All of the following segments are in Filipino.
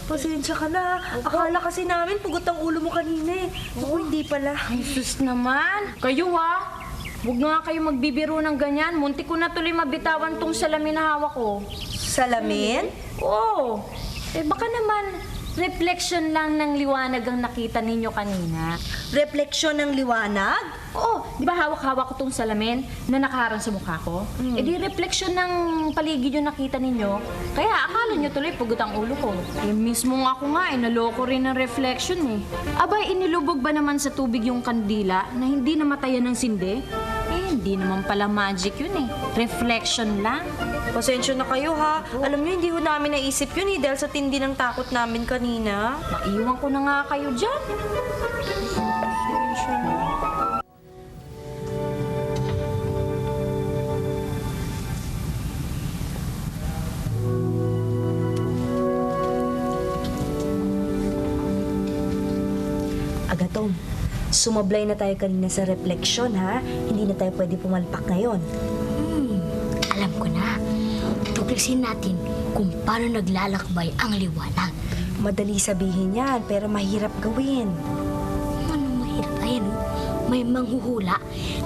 Pasensya ka na. Akala kasi namin pugot ang ulo mo kanina eh. Oo, hindi pala. Ay, sus naman. Kayo ha? Huwag nga kayo magbibiro ng ganyan. Munti ko na tuloy mabitawan tong salamin na hawak ko. Salamin? Oo. Eh baka naman reflection lang ng liwanag ang nakita ninyo kanina. Refleksyon ng liwanag? Oo, di ba hawak-hawak ko tong salamin na nakaharang sa mukha ko? Eh di reflection ng paligid yung nakita ninyo. Kaya akala nyo tuloy pugot ang ulo ko. Eh mismo nga ako nga naloko rin ng reflection eh. Abay, inilubog ba naman sa tubig yung kandila na hindi namatayan ng sindi? Eh, hindi naman pala magic yun eh. Reflection lang. Pasensya na kayo ha. Alam niyo, hindi ho namin naisip yun eh dahil sa tindi ng takot namin kanina. Maiwan ko na nga kayo dyan. Pasensya na. Agatom, sumablay na tayo kanina sa refleksyon ha. Hindi na tayo pwede pumalpak ngayon. Alam ko na. Tuklasin natin kung paano naglalakbay ang liwanag. Madali sabihin yan, pero mahirap gawin. Anong mahirap? Ayan, oh. May manghuhula.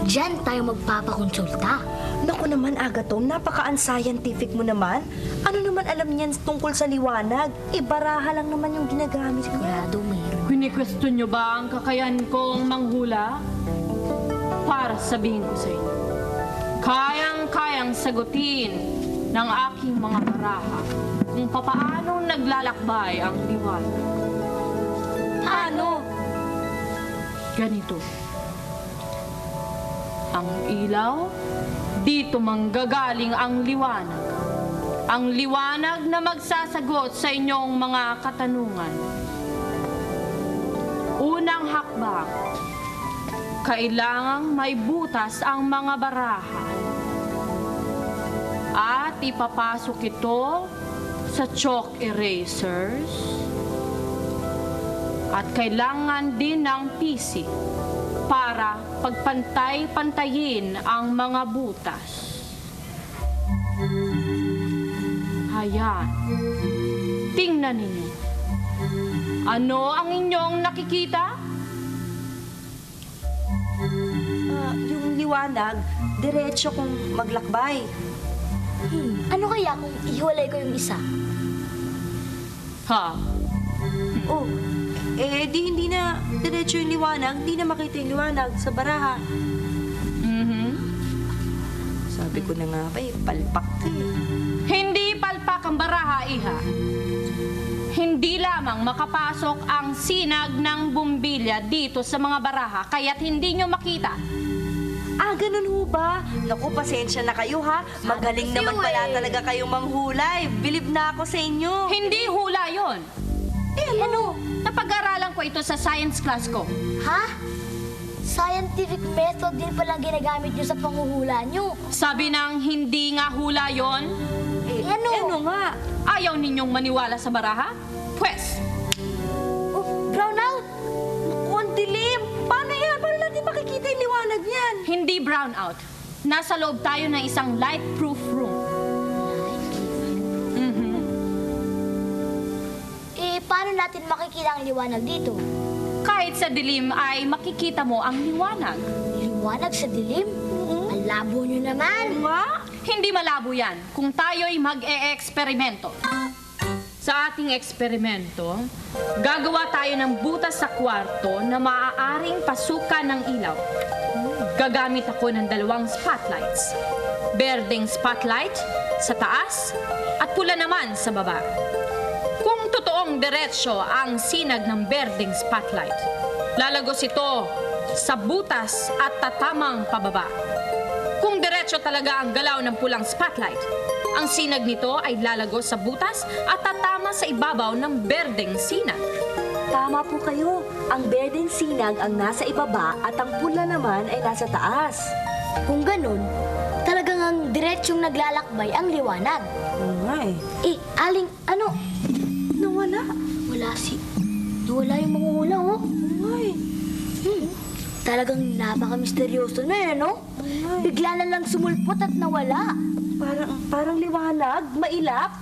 Diyan tayo magpapakonsulta. Naku naman, Agatom, napaka-unscientific mo naman. Ano naman alam niyan tungkol sa liwanag? Baraha lang naman yung ginagamit niya. Sigurado mayroon. Kini-question nyo ba ang kakayahan kong manghula? Para sabihin ko sa inyo, kayang-kayang sagutin ng aking mga baraha kung papaano naglalakbay ang liwanag. Paano? Ganito. Ang ilaw, dito manggagaling ang liwanag. Ang liwanag na magsasagot sa inyong mga katanungan. Unang hakbang, kailangang may butas ang mga baraha. At ipapasok ito sa chalk erasers. At kailangan din ng PC para pagpantay-pantayin ang mga butas. Ayan. Tingnan ninyo. Ano ang inyong nakikita? Yung liwanag, diretso kung maglakbay. Ano kaya kung ihiwalay ko yung isa? Ha? Oh, di hindi na diretso yung liwanag, hindi na makita yung liwanag sa baraha. Sabi ko na nga ba, palpak ka eh. Hindi palpak ang baraha, iha. Hindi lamang makapasok ang sinag ng bumbilya dito sa mga baraha, kaya't hindi nyo makita. Ganun ho ba? Naku, pasensya na kayo ha. Magaling naman pala talaga kayong manghulay. Bilib na ako sa inyo. Hindi hula yon. Ano? Napag-aralan ko ito sa science class ko. Ha? Scientific method din palang ginagamit nyo sa panghuhula nyo. Sabi ng hindi nga hula yon. Ano nga? Ayaw ninyong maniwala sa baraha? Pwes, Brown out? Naku, ang dilim. Paano yan? Paano natin makikita yung liwanag niyan? hindi brown out. Nasa loob tayo ng isang light-proof room. Paano natin makikita ang liwanag dito? Kahit sa dilim ay makikita mo ang liwanag. Liwanag sa dilim? Ang labo nyo naman. Nga? Hindi malabo yan kung tayo'y mag-e-eksperimento. Sa ating eksperimento, gagawa tayo ng butas sa kwarto na maaaring pasukan ng ilaw. Gagamit ako ng 2 spotlights. Berdeng spotlight sa taas at pula naman sa baba. Kung totoong diretsyo ang sinag ng berdeng spotlight, lalagos ito sa butas at tatamang pababa. Kung diretsyo talaga ang galaw ng pulang spotlight, ang sinag nito ay lalagos sa butas at tatama sa ibabaw ng berdeng sinag. Tama po kayo. Ang berdeng sinag ang nasa ibaba at ang pula naman ay nasa taas. Kung ganun, talagang ang diretsyong naglalakbay ang liwanag. Oo nga eh. Aling, ano? Nawala. Nawala yung manghuhula, oh. Oo nga eh. Talagang napaka-misteryoso na yan, no? Bigla na lang sumulpot at nawala. Parang liwanag, mailap.